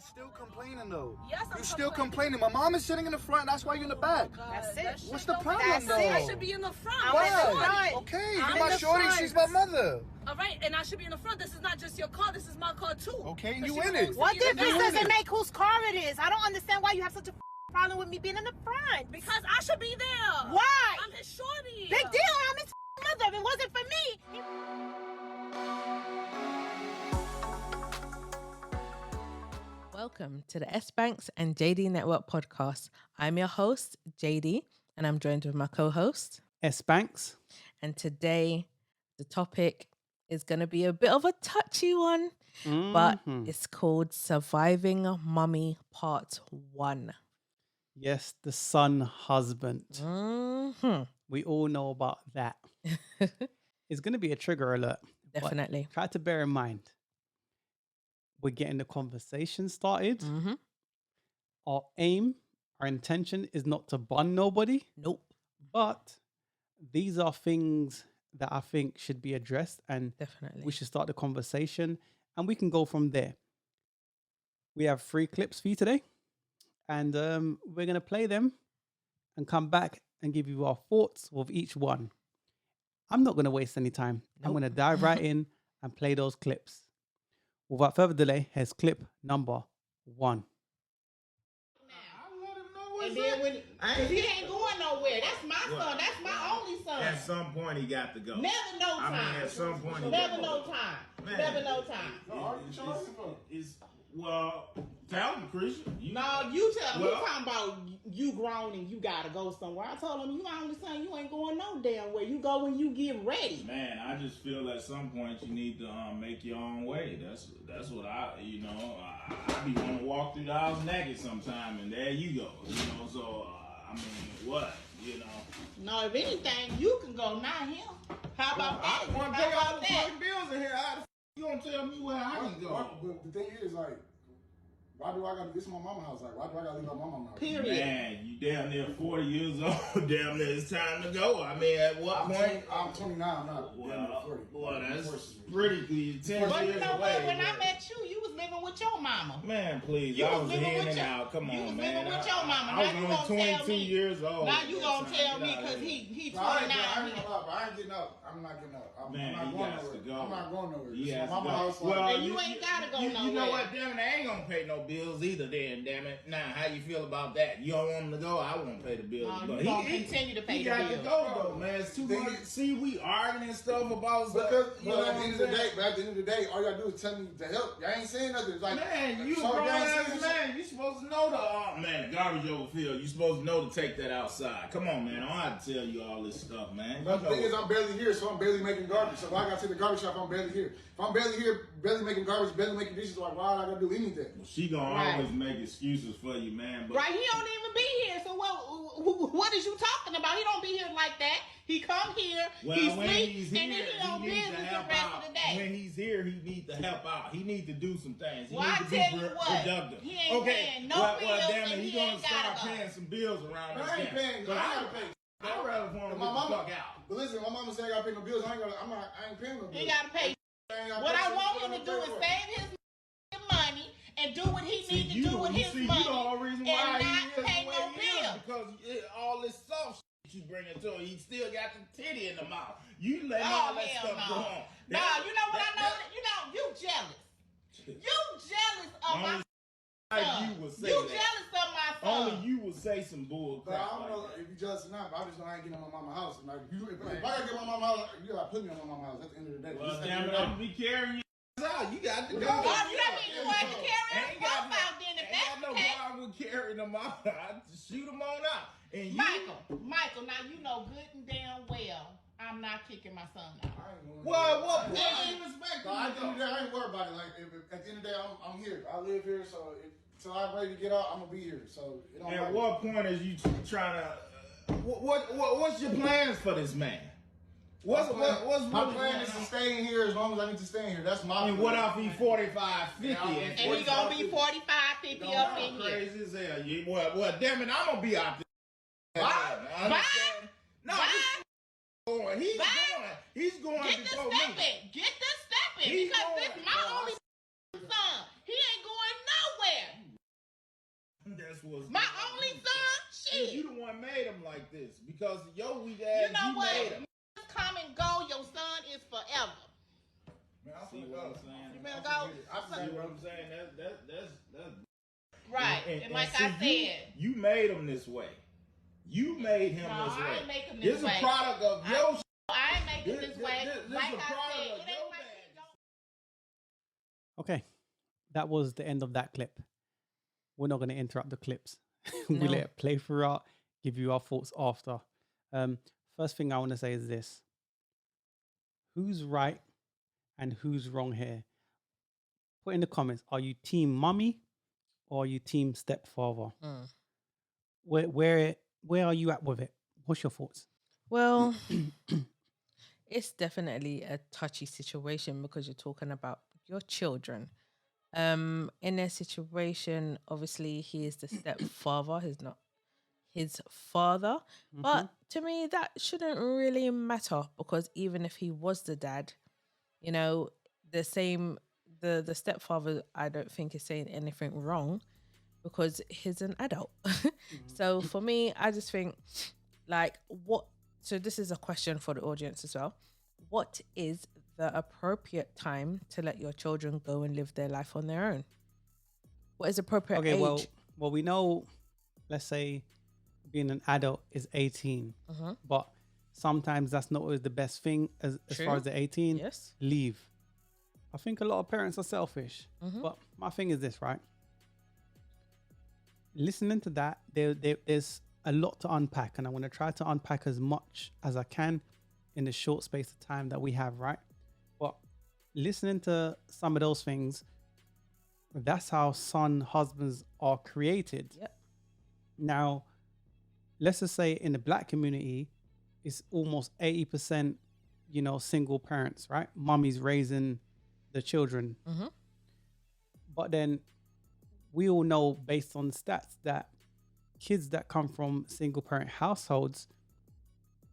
still complaining though. Yes, I'm You're still complaining. My mom is sitting in the front. That's why you're in the back. That's it. What's the problem That's though? it. I should be in the front. Why? Okay, you're my shorty. She's my mother. All right, and I should be in the front. This is not just your car. This is my car too. Okay, and you in it. What difference does it make whose car it is? I don't understand why you have such a problem with me being in the front. Because I should be there. Why? I'm his shorty. Big deal. I'm his mother. If it wasn't for me. Welcome to the S.Banks&JD Network podcast. I'm your host, JD, and I'm joined with my co-host, S.Banks. And today, the topic is going to be a bit of a touchy one, but it's called Surviving Mummy Part 1. Yes, the son husband. We all know about that. It's going to be a trigger alert. Definitely. Try to bear in mind, we're getting the conversation started. Our aim, our intention is not to bun nobody. Nope. But these are things that I think should be addressed, and Definitely. we should start the conversation and we can go from there. We have 3 clips for you today, and we're going to play them and come back and give you our thoughts with each one. I'm not going to waste any time. I'm going to dive right in and play those clips. Without further delay, here's clip number 1. And then when he ain't going nowhere, that's my son. That's my only son. At some point, he got to go. Never no time. I mean, at some point, he Never got to no go. time. Man. Never no time. Well, tell him, Christian. No, you tell me. Well- You talking about you grown and you gotta go somewhere. I told him you my only son. You ain't going no damn where. You go when you get ready. Man, I just feel at some point you need to make your own way. That's what I be wanting to walk through the house naked sometime, and there you go. So I mean, what? No, if anything, you can go, not him. How about that? I want to How pay all about the that? fucking bills in here. How the f you gonna tell me where I can go? But the thing is, like, why do I gotta? This is my mama's house. Like, why do I gotta leave my mama's house? Period. Man, you damn near 40 years old. Damn near it's time to go. I mean, at what point? I'm 29. I'm not. Well, 40. well, that's pretty 10 But you years know away. what? When I met you, you was living with your mama. Man, please. You I was was living in with and your- out. Come you on, was man. living with your mama. I Now was you only gonna tell 22 me- years old. Now you gonna tell me Get out because of here. he No, I 29. ain't gonna lie, but I ain't getting up. I'm not getting up. I'm Man, not he going has nowhere. to go. I'm not going nowhere. He This is has my to go. mama's house. Well, And you ain't gotta go You know nowhere. what? Damn it, I ain't gonna pay no bills either. Then, damn it. Now, how you feel about that? You don't want him to go? I won't pay the bills. No, But you gonna continue to pay he the got bills. to go though, man. It's too Thing much. is- See, we arguing and stuff about stuff. Because, You but know at what the I'm end of the saying? day, all you gotta do is tell me to help. Y'all ain't saying nothing. It's like, Man, you a so grown y'all ain't ass saying man. You supposed to know the garbage overfill. You supposed to know to take that outside. Come on, man. I don't have to tell you all this stuff, man. But the thing is, I'm barely here, so I'm barely making garbage. So why I gotta take the garbage out if I'm barely here? If I'm barely here, barely making garbage, barely making dishes, like why I gotta do anything? She gonna Right. always make excuses for you, man. But Right, he don't even be here. So what is you talking about? He don't be here like that. He come here, well, he when sleep, he's and here, then he on he needs to business the help rest out. of the day. When he's here, he needs to help out. He needs to do some things. He Well, needs I to be tell you what, productive. he ain't paying no well, bills damn it, and he he gonna ain't start gotta go. paying some bills around But this I ain't damn- paying. But I gotta pay. I'd rather for him to My get the mama, fuck out. but listen, my mama said I gotta pay no bills. I ain't paying no bills. He gotta pay. What I want him to do is save his money and do what he needs to do with his You the money whole reason and why not he is pay the way no he is, bills. because all this soft shit you bring into him, he still got the titty in the mouth. You let Oh, all that hell stuff no. go on. No, you know what I know? You jealous. You jealous of my Like son. you would say You that. jealous of my son. Only you would say some bull But crap. I don't know like that. if you jealous or not, but I just know I ain't getting on my mama's house. Like, if I gotta get my mama's house, you gotta put me on my mama's house at the end of the day. Well, Just at the damn end it, of the I'm gonna be carrying you out. You got to go. Oh, you don't mean you want to carry Ain't his got stuff out then if ain't that's got the no case. problem with carrying them out. I just shoot them on out. And you, Michael, now you know good and damn well I'm not kicking my son out. I ain't going what point Yeah. you expect No, at the end of him the to day, I ain't worried about it. Like, at the end of the day, I'm here. I live here, so till I'm ready to get out, I'm gonna be here. So it don't go? At matter. what point is you trying to? What's your plans for this man? What's my plan is to stay in here as long as I need to stay in here. That's my I mean, plan. what if he 45, 50? And he gonna be 45, 50 Don't up know, in here. crazy as hell. Well, damn it, I'm gonna be out there. Bye. Understand? No, Bye. he's Bye. going. He's going Get the before stepping. me. Get the stepping. He's Because going. this is my only son. He ain't going nowhere. parents was My only son, You shit. the one made him like this because yo weak ass. You know you what? made him. Come and go. Your son is forever. Man, I'm See finna what go. I'm saying? You better go. See what I'm saying? That's Right. And like see, I said, you made him this way. You made him no, this way. I ain't make him this way. This is a product of your. I ain't make him this way. This Like is a I product said, of it your ain't like bad. he don't. Okay, that was the end of that clip. We're not going to interrupt the clips. We No. let it play throughout, give you our thoughts after. First thing I want to say is this. Who's right and who's wrong here? Put in the comments, are you team mummy or are you team stepfather? Mm. Where are you at with it? What's your thoughts? Well, it's definitely a touchy situation because you're talking about your children. In their situation, obviously he is the stepfather, he's not his father. But to me, that shouldn't really matter because even if he was the dad, you know, the stepfather, I don't think is saying anything wrong because he's an adult. So for me, I just think so this is a question for the audience as well. What is the appropriate time to let your children go and live their life on their own? What is appropriate Okay, age? well, we know, let's say being an adult is 18, but sometimes that's not always the best thing as far as the 18. Yes. Leave. I think a lot of parents are selfish, but my thing is this, right? Listening to that, there's a lot to unpack, and I'm going to try to unpack as much as I can in the short space of time that we have, right? But listening to some of those things, that's how husbands are created. Yep. Now, let's just say in the black community, it's almost 80%, single parents, right? Mummies raising the children. But then we all know based on the stats that kids that come from single parent households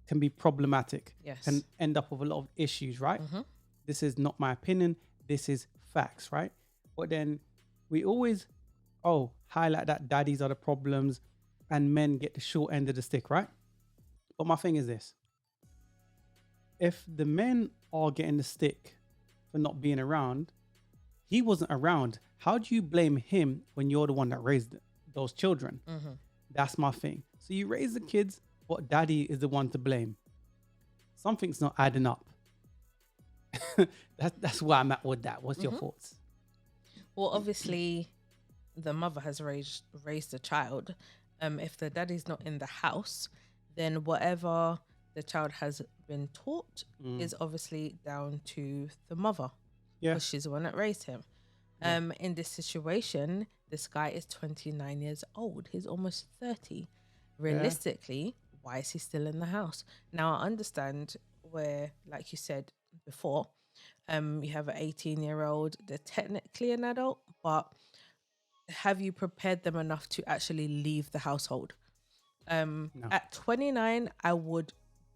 can be problematic, Yes. can end up with a lot of issues, right? This is not my opinion. This is facts, right? But then we always, highlight that daddies are the problems and men get the short end of the stick, right? But my thing is this. If the men are getting the stick for not being around, he wasn't around. How do you blame him when you're the one that raised those children? That's my thing. So you raise the kids, but daddy is the one to blame. Something's not adding up. That's where I'm at with that. What's your thoughts? Well, obviously, the mother has raised the child. If the daddy's not in the house, then whatever the child has been taught is obviously down to the mother. Yeah. Because she's the one that raised him. In this situation, this guy is 29 years old. He's almost 30. Realistically, why is he still in the house? Now, I understand where, like you said before, you have an 18-year-old. They're technically an adult, but have you prepared them enough to actually leave the household? No. At 29, I would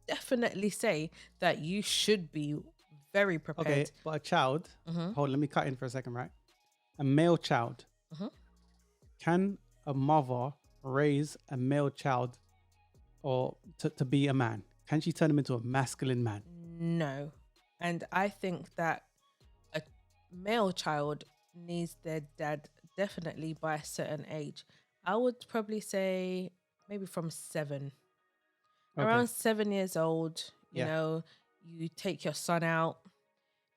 definitely say that you should be very prepared. Okay, but a child, hold on, let me cut in for a second, right? A male child. Can a mother raise a male child or to be a man? Can she turn him into a masculine man? No. And I think that a male child needs their dad definitely by a certain age. I would probably say maybe from 7. Okay. Around 7 years old, you Yeah. know, you take your son out,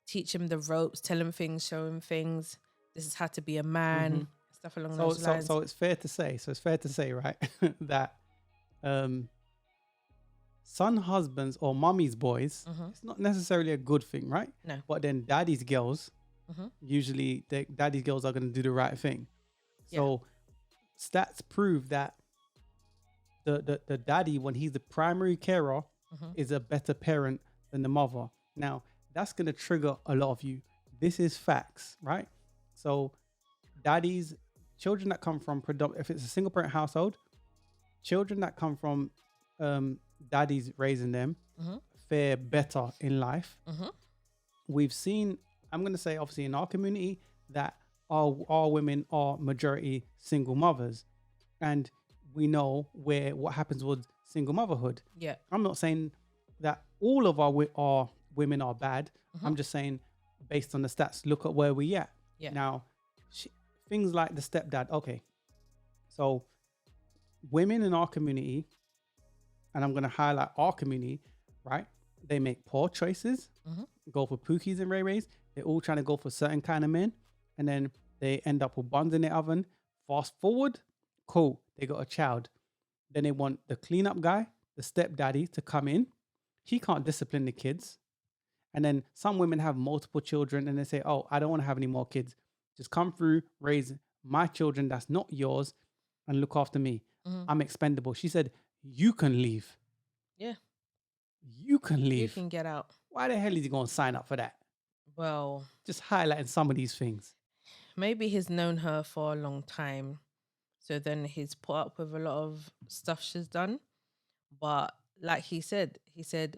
teach him the ropes, tell him things, show him things. This is how to be a man, stuff along those lines. So it's fair to say, right, that son husbands or mummy's boys, it's not necessarily a good thing, right? No. But then daddy's girls, usually daddy's girls are going to do the right thing. So stats prove that the daddy, when he's the primary carer, is a better parent than the mother. Now, that's going to trigger a lot of you. This is facts, right? So children that come from, if it's a single parent household, children that come from daddies raising them fare better in life. We've seen, I'm going to say obviously in our community, that our women are majority single mothers. and we know what happens with single motherhood. Yeah. I'm not saying that all of our women are bad. Mm-hmm. I'm just saying, based on the stats, look at where we at. Yeah. Now, things like the stepdad. Okay, so women in our community, and I'm going to highlight our community, right? They make poor choices, go for Pookies and Ray Rays. They're all trying to go for certain kind of men, and then they end up with buns in the oven. Fast forward, cool, they got a child. Then they want the cleanup guy, the stepdaddy, to come in. He can't discipline the kids. And then some women have multiple children and they say, oh, I don't want to have any more kids. Just come through, raise my children that's not yours, and look after me. I'm expendable. She said, you can leave. Yeah. You can You leave. can get out. Why the hell is he going to sign up for that? Well, Just highlighting some of these things. maybe he's known her for a long time. So then he's put up with a lot of stuff she's done. But like he said,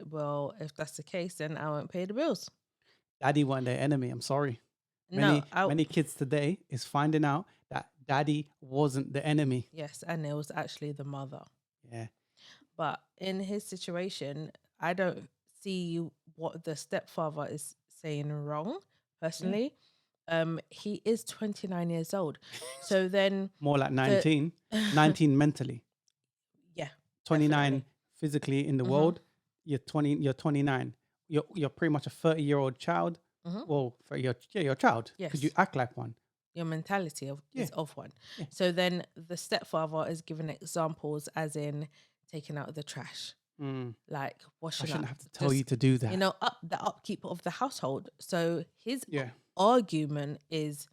well, if that's the case, then I won't pay the bills. Daddy wasn't their enemy. I'm sorry. No, Many kids today is finding out that daddy wasn't the enemy. yes, and it was actually the mother. Yeah. But in his situation, I don't see what the stepfather is saying wrong, personally. He is 29 years old. So then More like 19. 19 mentally. yeah. 29 definitely. physically in the world. You're 29. You're pretty much a 30-year-old child. Well, for your child. Because you Yes. act like one. Your mentality Yeah. is of one. Yeah. So then the stepfather is giving examples as in taking out the trash, like I washing shouldn't up. have to tell just, you to do that. You know, the upkeep of the household. So his Yeah. argument is,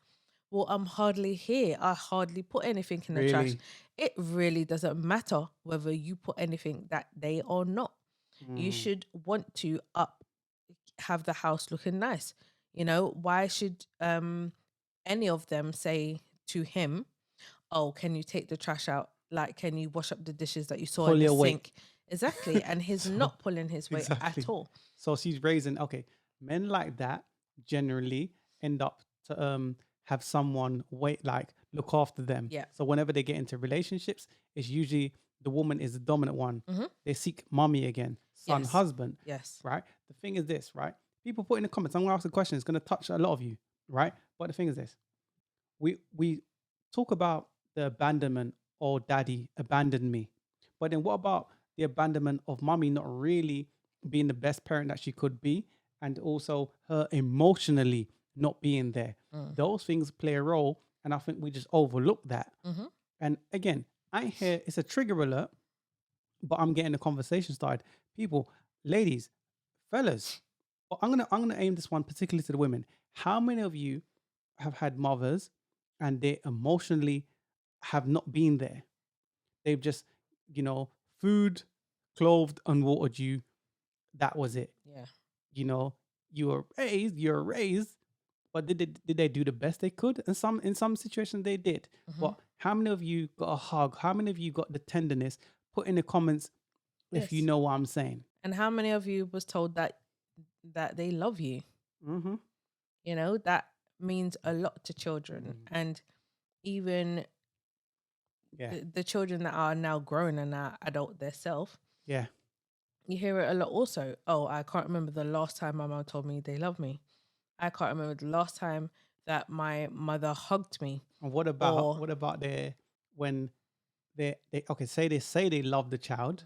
well, I'm hardly here. I hardly put anything in the trash. Really? It really doesn't matter whether you put anything that day or not. You should want to have the house looking nice. You know, why should any of them say to him, oh, can you take the trash out? Like, can you wash up the dishes that you saw Pull in the your weight. sink? Exactly. And he's not pulling his weight Exactly. at all. So she's raising, okay, men like that generally end up to have someone look after them. Yeah. So whenever they get into relationships, it's usually the woman is the dominant one. They seek mommy again, son, Yes. husband. Yes. Right? The thing is this, right? People put in the comments, I'm going to ask a question. It's going to touch a lot of you, right? But the thing is this. We talk about the abandonment or daddy abandoned me. But then what about the abandonment of mommy not really being the best parent that she could be, and also her emotionally not being there? Those things play a role, and I think we just overlook that. And again, I hear it's a trigger alert, but I'm getting the conversation started. People, ladies, fellas, I'm gonna aim this one particularly to the women. How many of you have had mothers and they emotionally have not been there? They've just, food, clothed, and watered you. That was it. Yeah. You're raised, but did they do the best they could? And in some situations they did. But how many of you got a hug? How many of you got the tenderness? Put in the comments if you Yes. know what I'm saying. And how many of you was told that they love you? Mm-hmm. You know, that means a lot to children. And even Yeah. the children that are now grown and are adult themselves, Yeah. you hear it a lot also. Oh, I can't remember the last time my mom told me they love me. I can't remember the last time that my mother hugged me. And what about when they okay, say they love the child,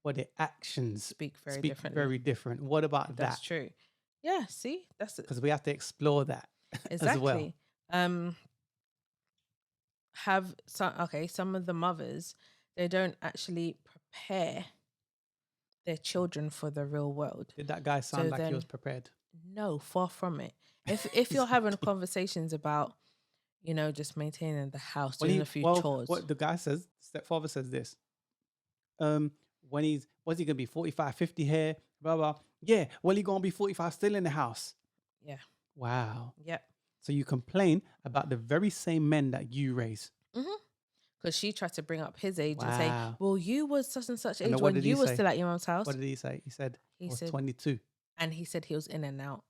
but their actions Speak very speak differently. very different. What about That's that? true. Yeah, see? That's it. Because we have to explore that as well. Exactly. Some of the mothers, they don't actually prepare their children for the real world. Did that guy sound So like he then- was prepared? No, far from it. If you're having conversations about, just maintaining the house, doing a few chores. What the guy says, stepfather says this. What's he gonna be 45, 50 here? Blah blah. Yeah, well, he gonna be 45 still in the house. Yeah. Wow. Yep. So you complain about the very same men that you raise. Because she tried to bring up his age and say, Wow. well, you was such and such And age then what when did he you were say? still at your mom's house. What did he say? He said He I was said- 22. And he said he was in and out.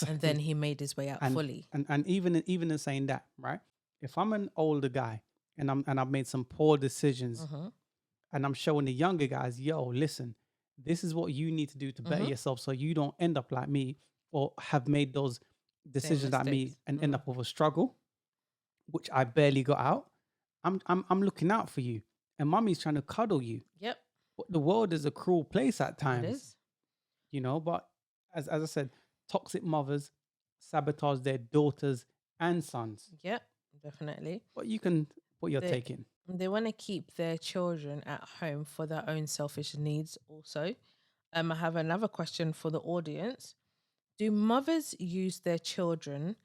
And then he made his way out fully. And even in saying that, right? If I'm an older guy and I've made some poor decisions, Mm-hmm. and I'm showing the younger guys, yo, listen, this is what you need to do to better Mhm. yourself so you don't end up like me or have made those decisions like me mistakes. and end up with a struggle, which I barely got out. I'm looking out for you, and mommy's trying to cuddle you. Yep, But the world is a cruel place at it times, is. you know. But as I said, toxic mothers sabotage their daughters and sons. Yep, definitely. But you can put your They- take in. They want to keep their children at home for their own selfish needs. Also, I have another question for the audience. Do mothers use their children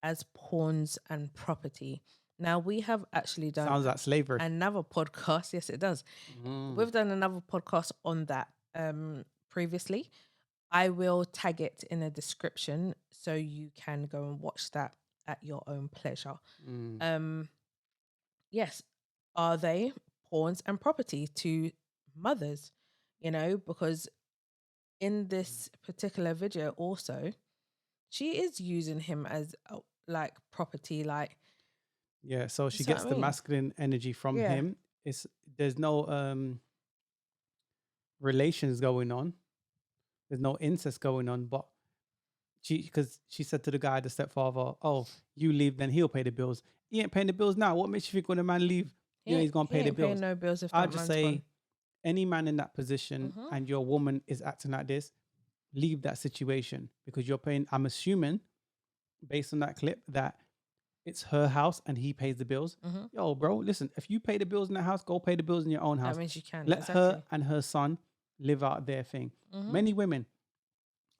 as pawns and property? Now, we have actually done Sounds like slavery. another podcast. Yes, it does. We've done another podcast on that previously. I will tag it in the description so you can go and watch that at your own pleasure. Yes, are they pawns and property to mothers? You know, because in this particular video, also, she is using him as like property, like Yeah, so she That's what gets I the mean. masculine energy from Yeah. him. There's no relations going on. There's no incest going on, but because she said to the guy, the stepfather, "Oh, you leave, then he'll pay the bills." He ain't paying the bills now. What makes you think when a man leave, he's gonna pay the ain't paying bills? no bills if I'd that just man's say, gone. any man in that position Mhm. and your woman is acting like this, leave that situation because you're paying. I'm assuming, based on that clip, that it's her house and he pays the bills. Mhm. Yo, bro, listen, if you pay the bills in the house, go pay the bills in your own house. That means you can. Let exactly. her and her son live out their thing. Mhm. Many women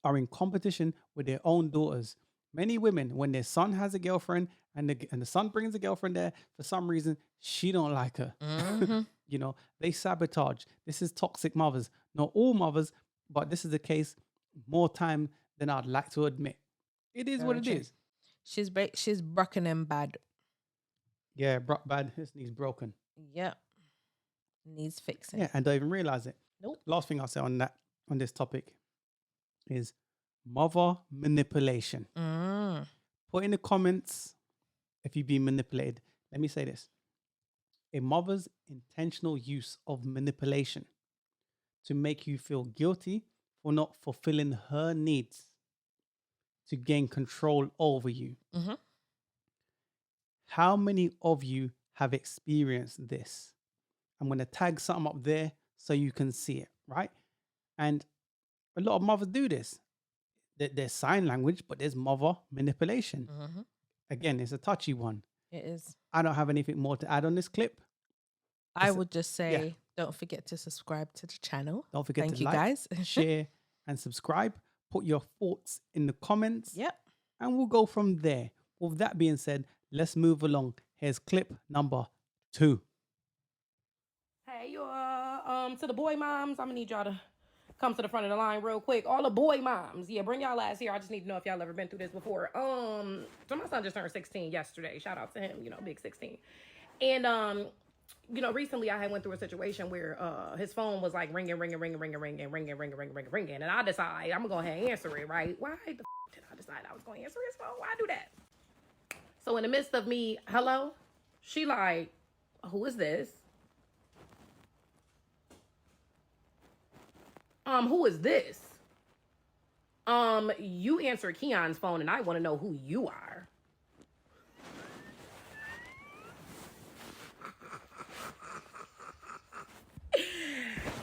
are in competition with their own daughters. Many women, when their son has a girlfriend and the son brings a girlfriend there, for some reason, she don't like her. Mhm. You know, they sabotage. This is toxic mothers. Not all mothers, but this is the case more time than I'd like to admit. It is what Very it true. is. She's broken and bad. Yeah, bad, his knees broken. Yep. Needs fixing. Yeah, and don't even realize it. Nope. Last thing I'll say on this topic is mother manipulation. Mm. Put in the comments if you've been manipulated. Let me say this. A mother's intentional use of manipulation to make you feel guilty for not fulfilling her needs to gain control over you. Mhm. How many of you have experienced this? I'm going to tag something up there so you can see it, right? And a lot of mothers do this. There's sign language, but there's mother manipulation. Mhm. Again, it's a touchy one. It is. I don't have anything more to add on this clip. I It's a- would just say, don't forget to subscribe to the channel. Don't forget Thank to you, like, guys. share, and subscribe. Put your thoughts in the comments, Yep. and we'll go from there. With that being said, let's move along. Here's clip number 2. Hey, you to the boy moms, I'm gonna need y'all to come to the front of the line real quick. All the boy moms, yeah, bring y'all ass here. I just need to know if y'all ever been through this before. So my son just turned 16 yesterday. Shout out to him, you know, big 16. And you know, recently I had went through a situation where his phone was like ringing, and I decided I'm gonna go ahead and answer it, right? Why the did I decide I was gonna answer his phone? Why do that? So in the midst of me, hello, she like, who is this? Who is this? You answer Keon's phone and I want to know who you are.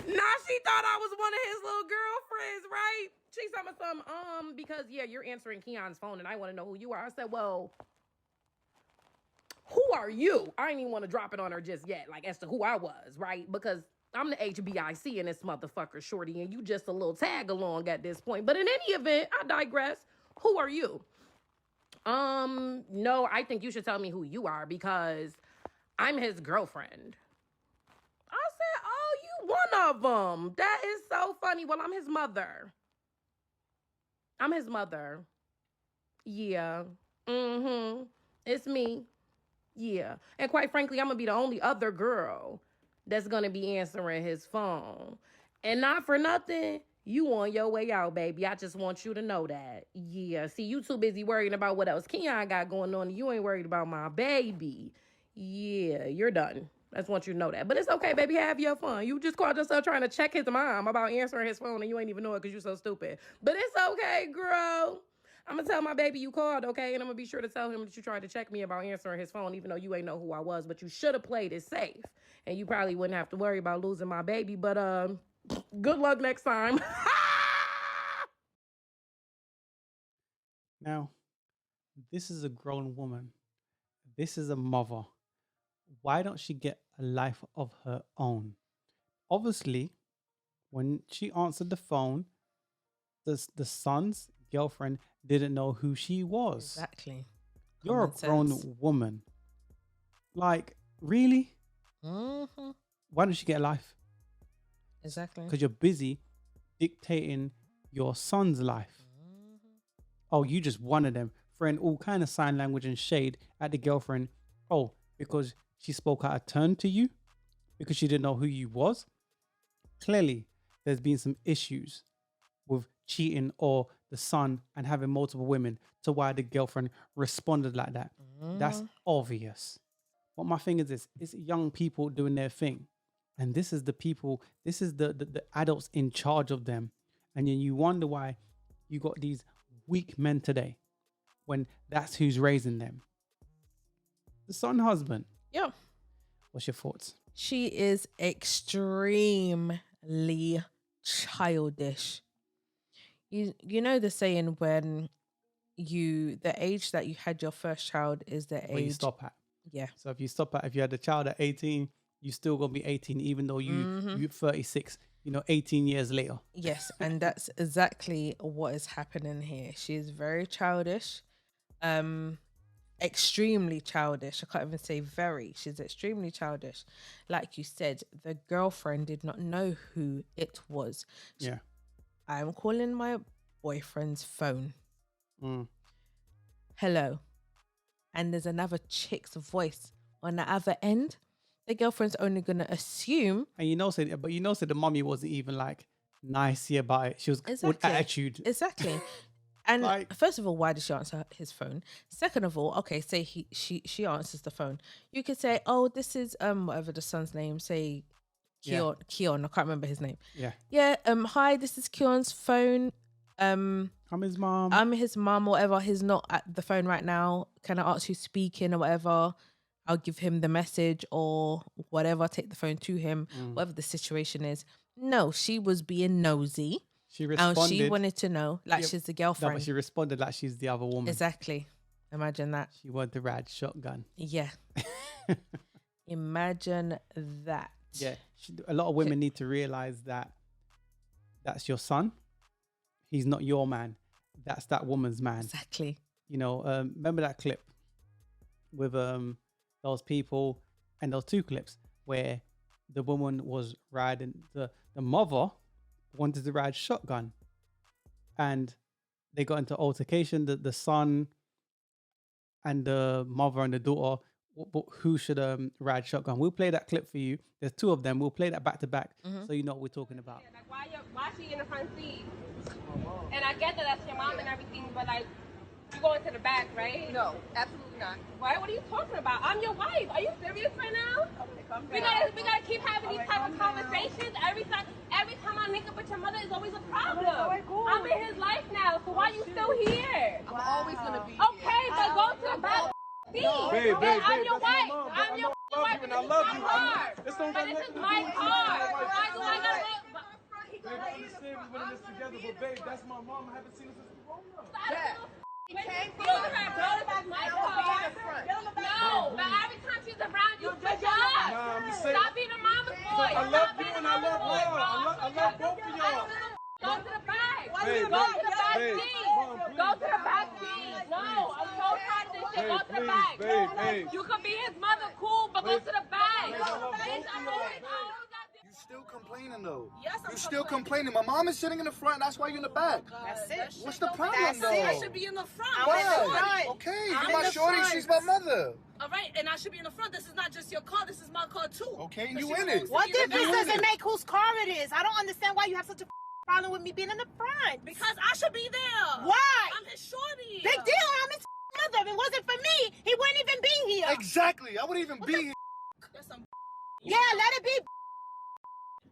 Nah, she thought I was one of his little girlfriends, right? She said something, because yeah, you're answering Keon's phone and I want to know who you are. I said, well, who are you? I ain't even want to drop it on her just yet, like as to who I was, right? Because I'm the HBIC in this motherfucker, shorty, and you just a little tag along at this point. But in any event, I digress. Who are you? No, I think you should tell me who you are because I'm his girlfriend. I said, oh, you one of them. That is so funny. Well, I'm his mother. I'm his mother. Yeah. Mm-hmm. It's me. Yeah. And quite frankly, I'm going to be the only other girl that's going to be answering his phone. And not for nothing, you on your way out, baby. I just want you to know that. Yeah. See, you too busy worrying about what else Keon got going on. And you ain't worried about my baby. yeah, you're done. I just want you to know that. But it's okay, baby. Have your fun. You just called yourself trying to check his mom about answering his phone and you ain't even know it because you're so stupid. But it's okay, girl. I'm going to tell my baby you called, okay? And I'm going to be sure to tell him that you tried to check me about answering his phone even though you ain't know who I was. But you should have played it safe. And you probably wouldn't have to worry about losing my baby. But good luck next time. Now, this is a grown woman. This is a mother. Why don't she get a life of her own? Obviously, when she answered the phone, the son's girlfriend didn't know who she was. Exactly. You're Common a grown sense. woman. Like, really? Mm-hmm. Why don't you get a life? Exactly. Because you're busy dictating your son's life. Oh, you just wanted them, throwing all kind of sign language and shade at the girlfriend. Oh, because she spoke out of turn to you? Because she didn't know who you was? Clearly, there's been some issues with cheating or the son and having multiple women to why the girlfriend responded like that. That's obvious. But my thing is this, it's young people doing their thing. And this is the people, this is the adults in charge of them. And then you wonder why you got these weak men today when that's who's raising them. The son husband. Yeah. What's your thoughts? She is extremely childish. You know the saying when the age that you had your first child is the Where age you stop at. Yeah. So if you had a child at 18, you still gonna be 18, even though you 36, 18 years later. Yes, and that's exactly what is happening here. She is very childish, extremely childish. I can't even say very. She's extremely childish. Like you said, the girlfriend did not know who it was. Yeah. I'm calling my boyfriend's phone. Mm. Hello. And there's another chick's voice on the other end. The girlfriend's only gonna assume. And the mommy wasn't even like nice here about it. She was with attitude. Exactly. And first of all, why did she answer his phone? Second of all, okay, say she answers the phone. You could say, oh, this is whatever the son's name. Say Keon. I can't remember his name. Yeah. Yeah. Hi, this is Keon's phone. I'm his mom. I'm his mom or whatever. He's not at the phone right now. Can I ask who's speaking or whatever? I'll give him the message or whatever. Take the phone to him, whatever the situation is. No, she was being nosy. She responded. And she wanted to know, she's the girlfriend. No, but she responded like she's the other woman. Exactly. Imagine that. She wanted to ride shotgun. Yeah. Imagine that. Yeah. A lot of women need to realize that that's your son. He's not your man. That's that woman's man. Exactly. Remember that clip with those people and those two clips where the woman was riding, the mother wanted to ride shotgun and they got into altercation, the son and the mother and the daughter, who should ride shotgun. We'll play that clip for you. There's two of them. We'll play that back to back so you know what we're talking about. Like, why she in the front seat? And I get that that's your mom and everything, but like, you going to the back, right? No, absolutely not. Why? What are you talking about? I'm your wife. Are you serious right now? Okay, calm We down. gotta keep having these type of conversations. Every time I link up with your mother, is always a problem. Cool. I'm in his life now, so why you still here? I'm always gonna be Okay, here. but go to the back. Babe, I'm your that's my wife. mom. I'm your love wife. you and I love you. But This don't got this is nothing to do my with car. you. Why do I gotta go? Babe, I understand we went in this together, but babe, that's my mom. I haven't seen her since we grown up. He came from my car. No, but every time she's around, you switch up. Nah, I'm just saying. Stop being a mama's boy. I love you and I love her. I love both of y'all. Go to the back. Babe, Go to the back babe, seat. Mom, please. Go to the back seat. No, I'm so tired of this shit. Go to the Babe, back. babe. You could be his mother, cool, but go to the back. Babe, I love both of y'all. You still complaining though. Yes, I'm You still complaining. My mom is sitting in the front. That's why you're in the back. That's it. What's the problem That's though? it. I should be in the front. Why? Okay, I'm you're my in the shorty. front. She's my mother. All right, and I should be in the front. This is not just your car. This is my car too. Okay, and But you she in it. wants to What be in the difference back. does it make whose car it is? I don't understand why you have such a problem with me being in the front. Because I should be there. Why? I'm his shorty. Big deal. I'm his mother. If it wasn't for me, he wouldn't even be here. Exactly. I wouldn't even be here. Yeah, let it be.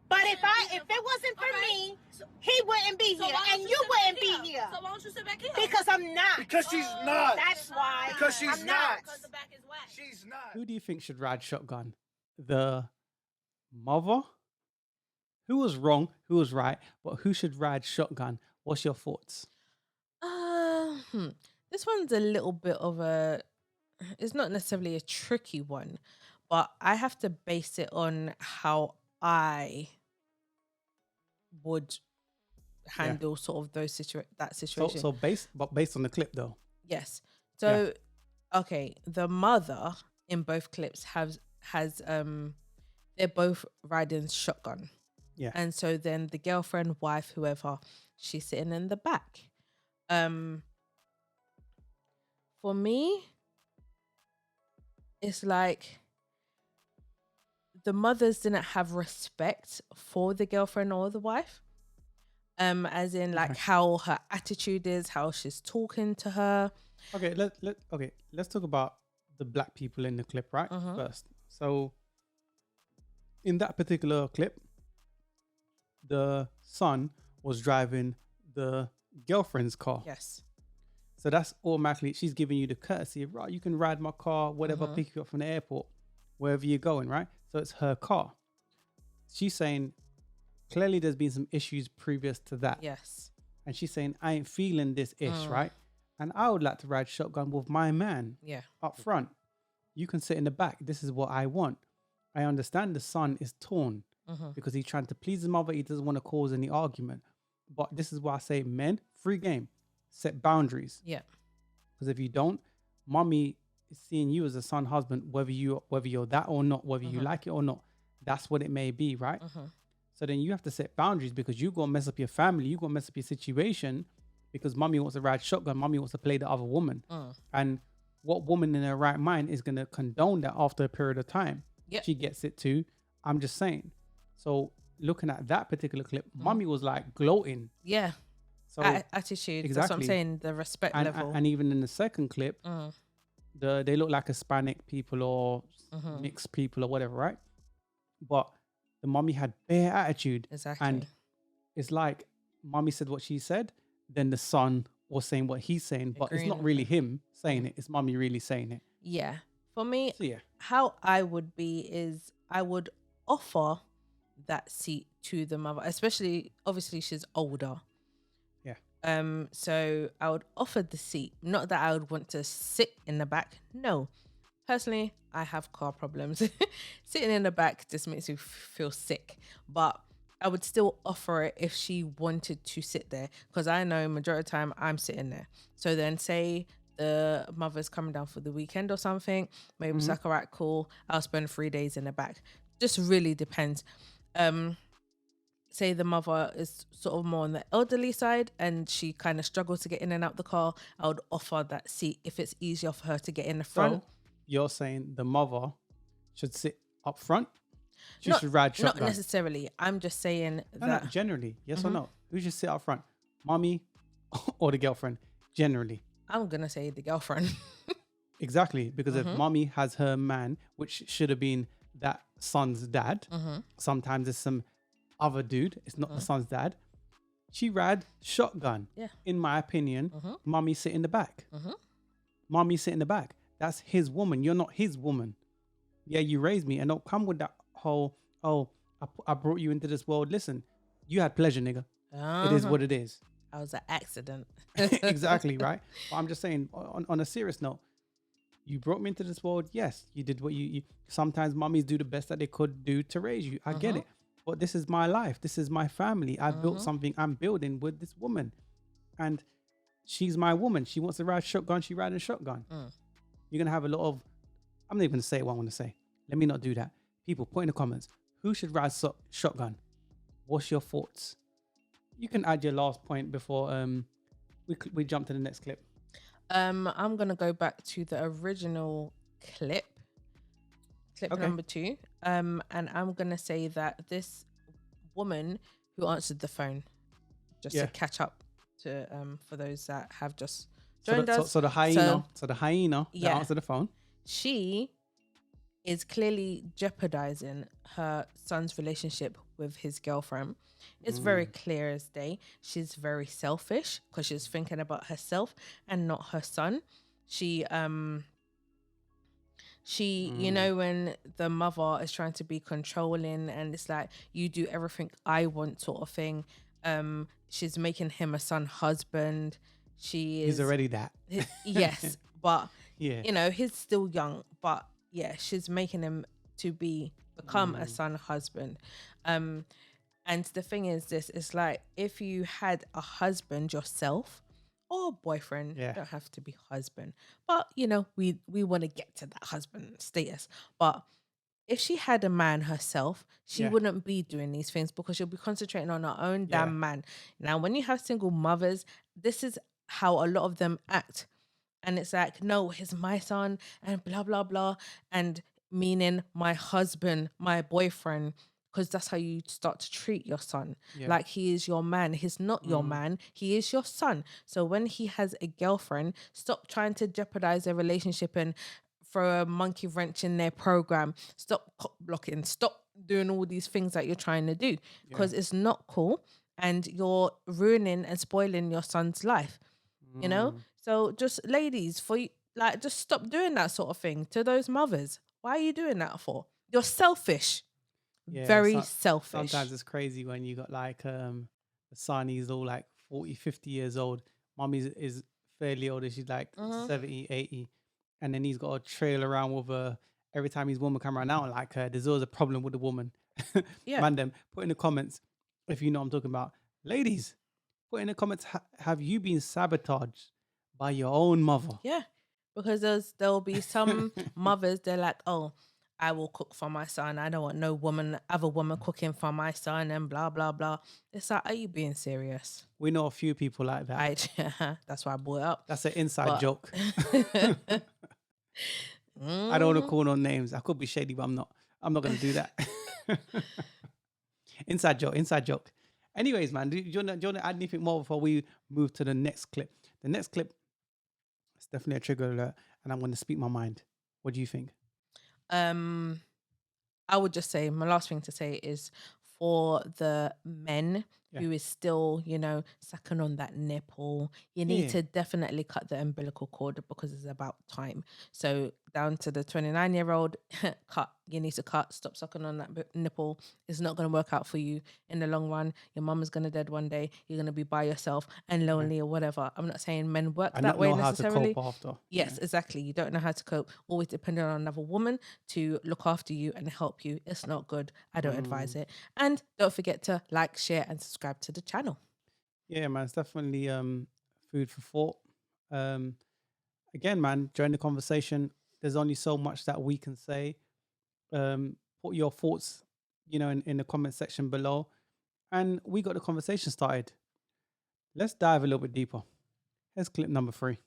But if it wasn't for me, he wouldn't be here, and you wouldn't be here. So why don't you sit back here? Because I'm not. Because she's not. That's why. Because she's I'm not. Because the back is whack. She's not. Who do you think should ride shotgun? The mother? Who was wrong? Who was right? But who should ride shotgun? What's your thoughts? This one's a little bit of a. It's not necessarily a tricky one, but I have to base it on how I would handle sort of that situation. So based on the clip though. Yes. So okay, the mother in both clips has they're both riding shotgun. Yeah. And so then the girlfriend, wife, whoever, she's sitting in the back. For me, it's like the mothers didn't have respect for the girlfriend or the wife. As in like how her attitude is, how she's talking to her. Okay, let's talk about the black people in the clip, right? First. So in that particular clip, the son was driving the girlfriend's car. Yes. So that's automatically, she's giving you the courtesy of, right, you can ride my car, whatever, pick you up from the airport, wherever you're going, right? So it's her car. She's saying, clearly there's been some issues previous to that. Yes. And she's saying, I ain't feeling this ish, right? And I would like to ride shotgun with my man up front. You can sit in the back. This is what I want. I understand the son is torn because he's trying to please his mother. He doesn't want to cause any argument. But this is why I say, men, free game. Set boundaries. Yeah. Because if you don't, mommy is seeing you as a son husband, whether you're that or not, whether you like it or not. That's what it may be, right? So then you have to set boundaries because you're going to mess up your family. You're going to mess up your situation because mommy wants to ride shotgun. Mommy wants to play the other woman. And what woman in her right mind is going to condone that after a period of time? She gets it too. I'm just saying. So looking at that particular clip, mommy was like gloating. Yeah. So attitude. Exactly. That's what I'm saying. The respect level. And even in the second clip, they look like Hispanic people or mixed people or whatever, right? But the mommy had bare attitude. Exactly. And it's like mommy said what she said, then the son was saying what he's saying, but it's not really him saying it. It's mommy really saying it. Yeah. For me, So, how I would be is I would offer that seat to the mother, especially obviously she's older. So I would offer the seat. Not that I would want to sit in the back. No. Personally, I have car problems. Sitting in the back just makes me feel sick. But I would still offer it if she wanted to sit there. Because I know majority of the time I'm sitting there. So then say the mother's coming down for the weekend or something. Maybe it's like, all right, cool. I'll spend 3 days in the back. Just really depends. Say the mother is sort of more on the elderly side and she kind of struggles to get in and out the car, I would offer that seat if it's easier for her to get in the front. So you're saying the mother should sit up front? She should ride shotgun? Not necessarily. I'm just saying that. No, generally, yes or no? Who should sit up front? Mommy or the girlfriend? Generally. I'm going to say the girlfriend. Exactly. Because if mommy has her man, which should have been that son's dad, sometimes it's some other dude, it's not the son's dad, she ride shotgun. In my opinion, mommy sit in the back. Mommy sit in the back. That's his woman. You're not his woman. Yeah, you raised me, and don't come with that whole, I brought you into this world. Listen, you had pleasure, nigga. It is what it is. I was an accident. Exactly, right? But I'm just saying, on a serious note, you brought me into this world. Yes, you did what you sometimes mommies do the best that they could do to raise you. I get it. But this is my life. This is my family. I've built something I'm building with this woman. And she's my woman. She wants to ride shotgun. She riding shotgun. You're going to have a lot of, I'm not even going to say what I want to say. Let me not do that. People, put in the comments, who should ride shotgun? What's your thoughts? You can add your last point before we jump to the next clip. I'm going to go back to the original clip number 2. And I'm going to say that this woman who answered the phone, just to catch up to for those that have just So the hyena that Yeah. answered the phone. She is clearly jeopardizing her son's relationship with his girlfriend. It's very clear as day. She's very selfish because she's thinking about herself and not her son. She you know, when the mother is trying to be controlling and it's like, you do everything I want sort of thing. She's making him a son husband. He's already that. Yes, but Yeah. you know, he's still young, but yeah, she's making him to become a son husband. And the thing is this, it's like, if you had a husband yourself or boyfriend, Yeah. don't have to be husband, but you know, we want to get to that husband status. But if she had a man herself, she Yeah. wouldn't be doing these things because she'll be concentrating on her own Yeah. damn man. Now, when you have single mothers, this is how a lot of them act. And it's like, no, he's my son and blah, blah, blah. And meaning my husband, my boyfriend, because that's how you start to treat your son. Yeah. Like, he is your man. He's not your man. He is your son. So when he has a girlfriend, stop trying to jeopardize their relationship and throw a monkey wrench in their program. Stop cop blocking. Stop doing all these things that you're trying to do because it's not cool. And you're ruining and spoiling your son's life, you know? So just ladies, like, just stop doing that sort of thing to those mothers. Why are you doing that for? You're selfish. Yeah, Very selfish. Sometimes it's crazy when you got like the son, he's all like 40, 50 years old. Mum is fairly older. She's like 70, 80. And then he's got to trail around with her every time his woman come around. Now, like, there's always a problem with the woman. Yeah. Man, them, put in the comments, if you know what I'm talking about. Ladies, put in the comments, have you been sabotaged by your own mother? Yeah, because there'll be some mothers, they're like, oh, I will cook for my son. I don't want no other woman cooking for my son and blah, blah, blah. It's like, are you being serious? We know a few people like that. That's why I brought it up. That's an inside joke. Mm. I don't want to call no names. I could be shady, but I'm not. I'm not going to do that. Inside joke. Anyways, man, do you want to add anything more before we move to the next clip? The next clip is definitely a trigger alert, and I'm going to speak my mind. What do you think? I would just say, my last thing to say is, for the men who is still, you know, sucking on that nipple, you need to definitely cut the umbilical cord because it's about time. So down to the 29-year-old, cut. You need to cut. Stop sucking on that nipple. It's not going to work out for you in the long run. Your mum is going to dead one day. You're going to be by yourself and lonely or whatever. I'm not saying men work that way necessarily. How to cope after. Yes, exactly. You don't know how to cope. Always depending on another woman to look after you and help you. It's not good. I don't advise it. And don't forget to like, share, and subscribe to the channel. Yeah, man, it's definitely food for thought. Again, man, during the conversation, there's only so much that we can say. Put your thoughts, you know, in the comment section below, and we got the conversation started. Let's dive a little bit deeper. Here's clip number 3.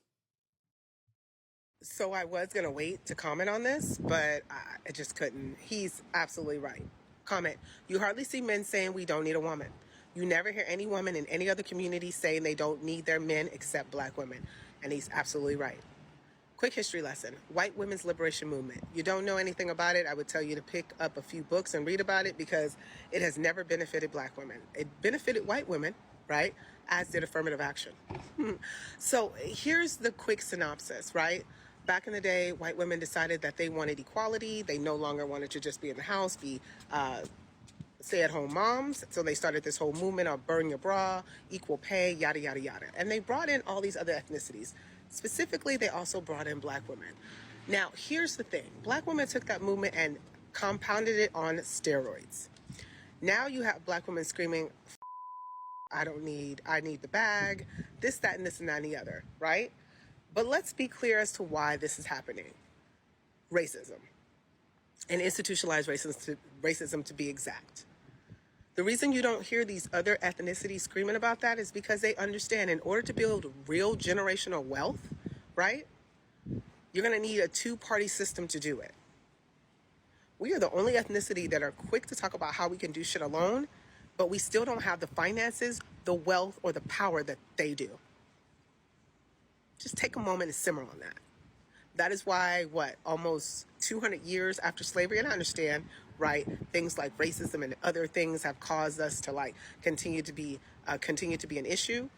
So I was going to wait to comment on this, but I just couldn't. He's absolutely right. Comment. You hardly see men saying we don't need a woman. You never hear any woman in any other community saying they don't need their men except black women. And he's absolutely right. Quick history lesson. White women's liberation movement. You don't know anything about it, I would tell you to pick up a few books and read about it because it has never benefited black women. It benefited white women, right? As did affirmative action. So here's the quick synopsis, right? Back in the day, white women decided that they wanted equality. They no longer wanted to just be in the house, be stay-at-home moms. So they started this whole movement of burn your bra, equal pay, yada, yada, yada. And they brought in all these other ethnicities. Specifically, they also brought in black women. Now, here's the thing. Black women took that movement and compounded it on steroids. Now you have black women screaming, I need the bag, this, that, and this, and that, and the other, right? But let's be clear as to why this is happening. Racism. And institutionalized racism to be exact. The reason you don't hear these other ethnicities screaming about that is because they understand in order to build real generational wealth, right, you're going to need a two-party system to do it. We are the only ethnicity that are quick to talk about how we can do shit alone, but we still don't have the finances, the wealth, or the power that they do. Just take a moment and simmer on that. That is why, almost 200 years after slavery, and I understand, right, things like racism and other things have caused us to like continue to be an issue.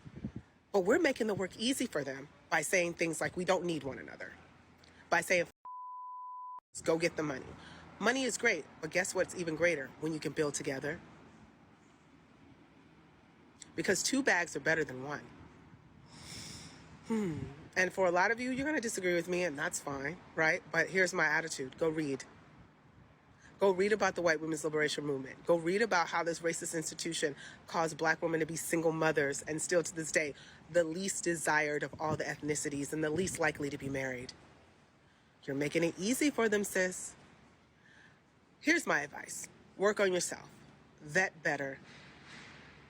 But we're making the work easy for them by saying things like we don't need one another, by saying go get the money. Money is great, but guess what's even greater? When you can build together. Because 2 bags are better than 1. And for a lot of you, you're going to disagree with me, and that's fine, right? But here's my attitude. Go read. Go read about the white women's liberation movement. Go read about how this racist institution caused black women to be single mothers and still to this day, the least desired of all the ethnicities and the least likely to be married. You're making it easy for them, sis. Here's my advice. Work on yourself. Vet better.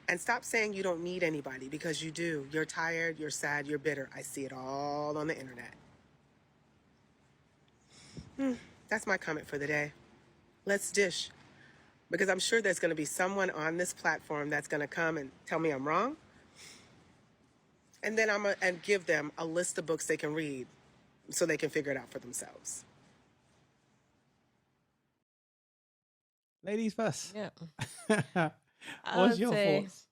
And stop saying you don't need anybody, because you do. You're tired, you're sad, you're bitter. I see it all on the internet. That's my comment for the day. Let's dish. Because I'm sure there's going to be someone on this platform that's going to come and tell me I'm wrong. And then I'm going to give them a list of books they can read so they can figure it out for themselves. Ladies first. Yeah. What's your thoughts?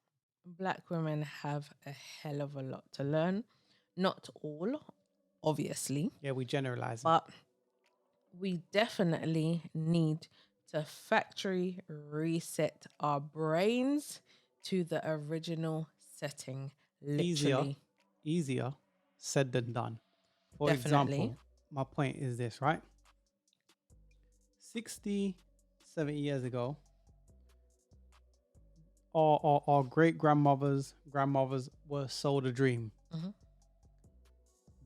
Black women have a hell of a lot to learn. Not all, obviously. Yeah, we generalize. But we definitely need to factory reset our brains to the original setting. Literally. Easier said than done. For Definitely. example, my point is this, right? 60, 70 years ago, our great grandmothers were sold a dream.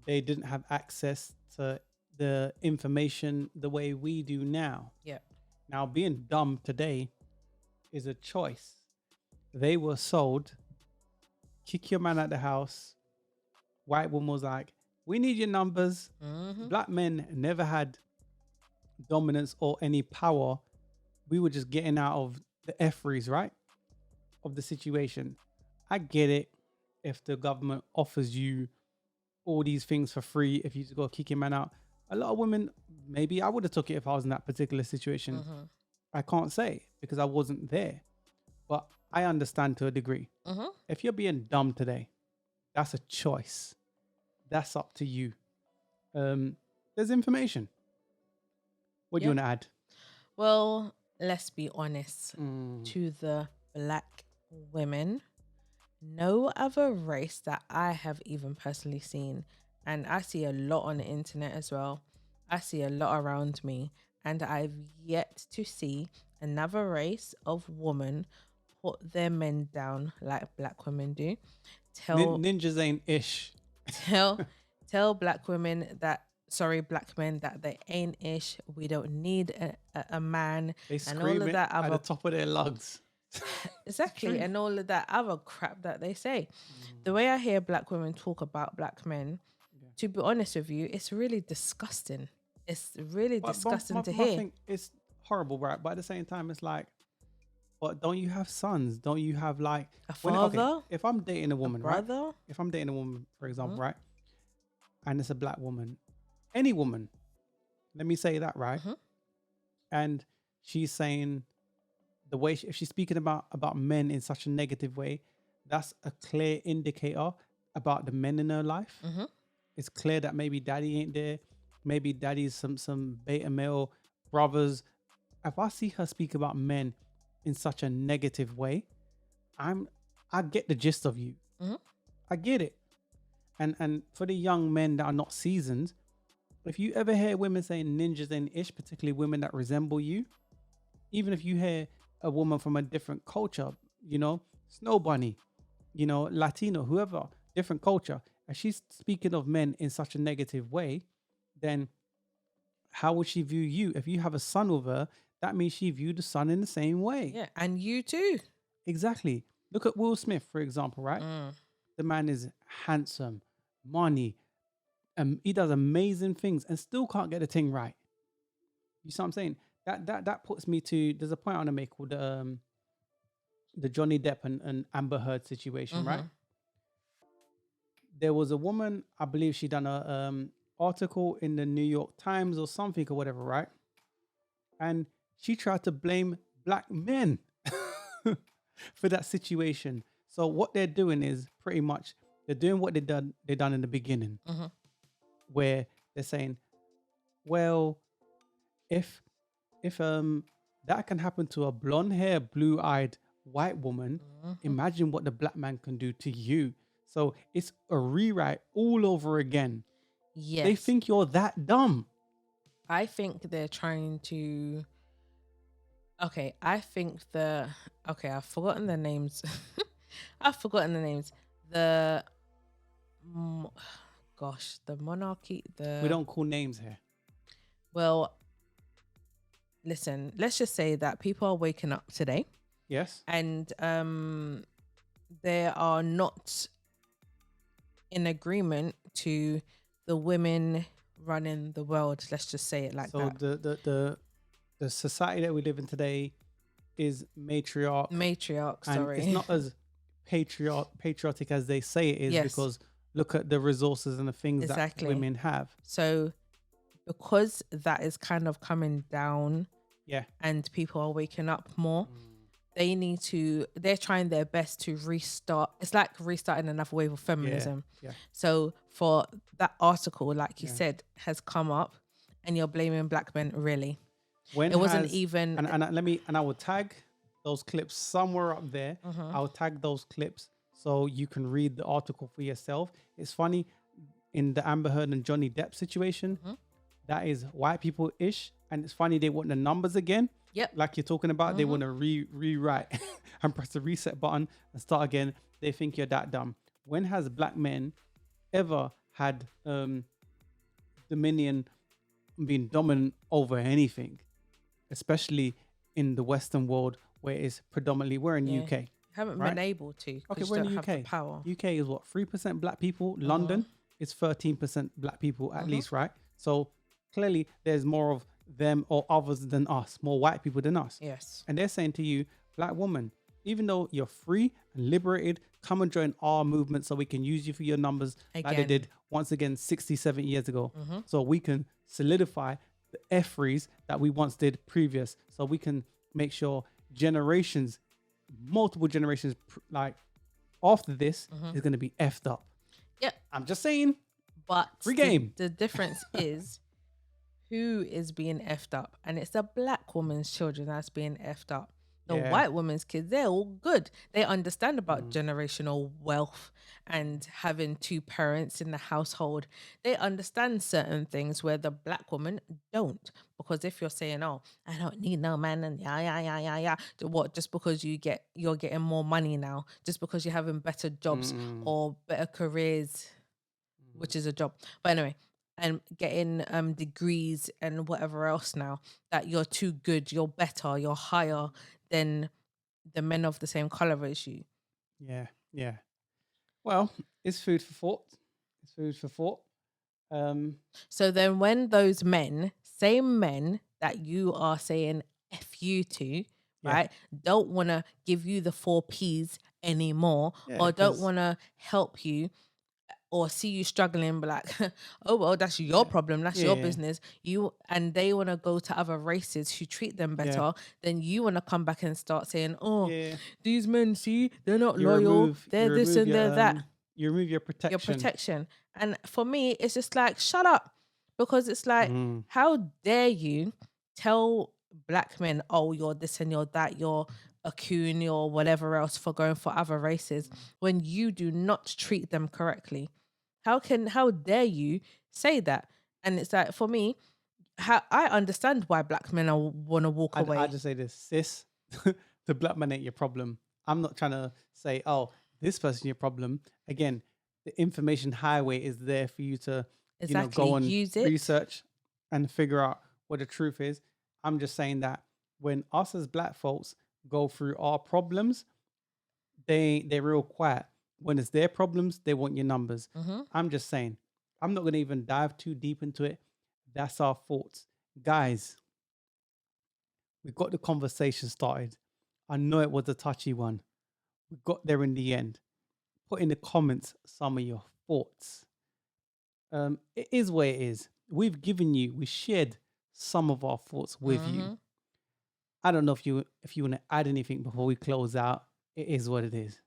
They didn't have access to the information the way we do now. Yeah. Now, being dumb today is a choice. They were sold, kick your man out the house. White woman was like, we need your numbers. Black men never had dominance or any power. We were just getting out of the efferys, right? Of the situation. I get it if the government offers you all these things for free, if you just go kick your man out. A lot of women, maybe I would have took it if I was in that particular situation. I can't say because I wasn't there, but I understand to a degree. If you're being dumb today, that's a choice. That's up to you. There's information. What do you want to add? Well, let's be honest. To the black women, no other race that I have even personally seen, and I see a lot on the internet as well. I see a lot around me, and I've yet to see another race of women put their men down like black women do. Ninjas ain't ish. Tell black women that, sorry, black men, that they ain't ish. We don't need a man. They scream and all of that at the top of their lungs. Exactly. And all of that other crap that they say. The way I hear black women talk about black men, to be honest with you, it's really disgusting. It's really disgusting to hear. I think it's horrible, right? But at the same time, it's like, but don't you have sons? Don't you have like a father? Okay, if I'm dating a woman, brother? Right? If I'm dating a woman, for example, right? And it's a black woman, any woman, let me say that, right? And she's saying the way if she's speaking about men in such a negative way, that's a clear indicator about the men in her life. It's clear that maybe daddy ain't there. Maybe daddy's some beta male brothers. If I see her speak about men in such a negative way, I get the gist of you. I get it. And for the young men that are not seasoned, if you ever hear women saying ninjas and ish, particularly women that resemble you, even if you hear a woman from a different culture, you know, Snow Bunny, you know, Latino, whoever, different culture, and she's speaking of men in such a negative way, then how would she view you? If you have a son with her, that means she viewed the son in the same way. Yeah, and you too. Exactly. Look at Will Smith, for example, right? The man is handsome, money, he does amazing things and still can't get the thing right. You see what I'm saying? That puts me to, there's a point I want to make called the Johnny Depp and Amber Heard situation, right? there was a woman, I believe she done a article in the New York Times or something or whatever, right? And she tried to blame black men for that situation. So what they're doing is pretty much they're doing what they done in the beginning, Mhm. where they're saying, well, if that can happen to a blonde hair, blue eyed white woman, imagine what the black man can do to you. So it's a rewrite all over again. Yes. They think you're that dumb. I think they're trying to. Okay, I think the. Okay, I've forgotten the names. I've forgotten the names. The. Gosh, the monarchy. We don't call names here. Well, listen, let's just say that people are waking up today. Yes. And they are not in agreement to the women running the world. Let's just say it like that. So the society that we live in today is matriarch. Matriarch, and sorry. it's not as patriotic as they say it is, Yes. because look at the resources and the things Exactly. that women have. So because that is kind of coming down, Yeah. and people are waking up more, they're trying their best to restart. It's like restarting another wave of feminism. Yeah. So for that article, like you Yeah. said, has come up, and you're blaming black men, really? When It wasn't has- even. and I will tag those clips somewhere up there. I'll tag those clips so you can read the article for yourself. It's funny, in the Amber Heard and Johnny Depp situation, that is white people ish, and it's funny they want the numbers again. Yep. Like you're talking about, they want to rewrite and press the reset button and start again. They think you're that dumb. When has black men ever had dominion, been dominant over anything, especially in the Western world where it's predominantly, we're in Yeah. UK. Haven't right? been able to. Okay, Okay, we're in don't the have the UK. power. UK is what, 3% black people. London is 13% black people at least, right? So clearly there's more of them or others than us, more white people than us. Yes. And they're saying to you, black woman, even though you're free and liberated, come and join our movement so we can use you for your numbers like they Again. did once again 67 years ago. So we can solidify the efferys that we once did previous. So we can make sure generations, multiple generations, like after this is going to be effed up. Yep. I'm just saying. But Free game. The difference is who is being effed up, and it's the black woman's children that's being effed up. The Yeah. white woman's kids, they're all good. They understand about generational wealth and having two parents in the household. They understand certain things where the black woman don't. Because if you're saying, "Oh, I don't need no man," and yeah, what? Just because you're getting more money now, just because you're having better jobs or better careers, which is a job. But anyway, and getting degrees and whatever else now, that you're too good, you're better, you're higher than the men of the same color as you. Yeah. Well, it's food for thought. It's food for thought. So then when those men, same men that you are saying F you to, right, don't want to give you the 4 Ps anymore, Yeah, or don't 'cause- want to help you, or see you struggling, but like, oh well, that's your problem, that's your Yeah. business. And they want to go to other races who treat them better. Then you want to come back and start saying, "Oh, these men, see, they're not You loyal. remove- They're you this remove and they're your, that." You remove your protection. Your protection. And for me, it's just like, shut up, because it's like, how dare you tell black men, "Oh, you're this and you're that, you're a coon, you're whatever else," for going for other races when you do not treat them correctly? How dare you say that? And it's like, for me, I understand why black men want to walk away. I just say this, sis, the black man ain't your problem. I'm not trying to say, oh, this person's your problem. Again, the information highway is there for you to go and use it, research and figure out what the truth is. I'm just saying that when us as black folks go through our problems, they're real quiet. When it's their problems, they want your numbers. I'm just saying, I'm not going to even dive too deep into it. That's our thoughts. Guys, we got the conversation started. I know it was a touchy one. We got there in the end. Put in the comments some of your thoughts. It is what it is. We shared some of our thoughts with you. I don't know if you want to add anything before we close out. It is what it is.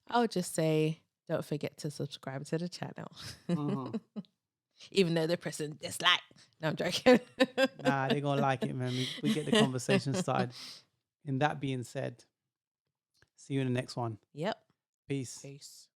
I would just say, don't forget to subscribe to the channel. Even though they're pressing dislike. No, I'm joking. Nah, they're going to like it, man. We get the conversation started. And that being said, see you in the next one. Yep. Peace. Peace.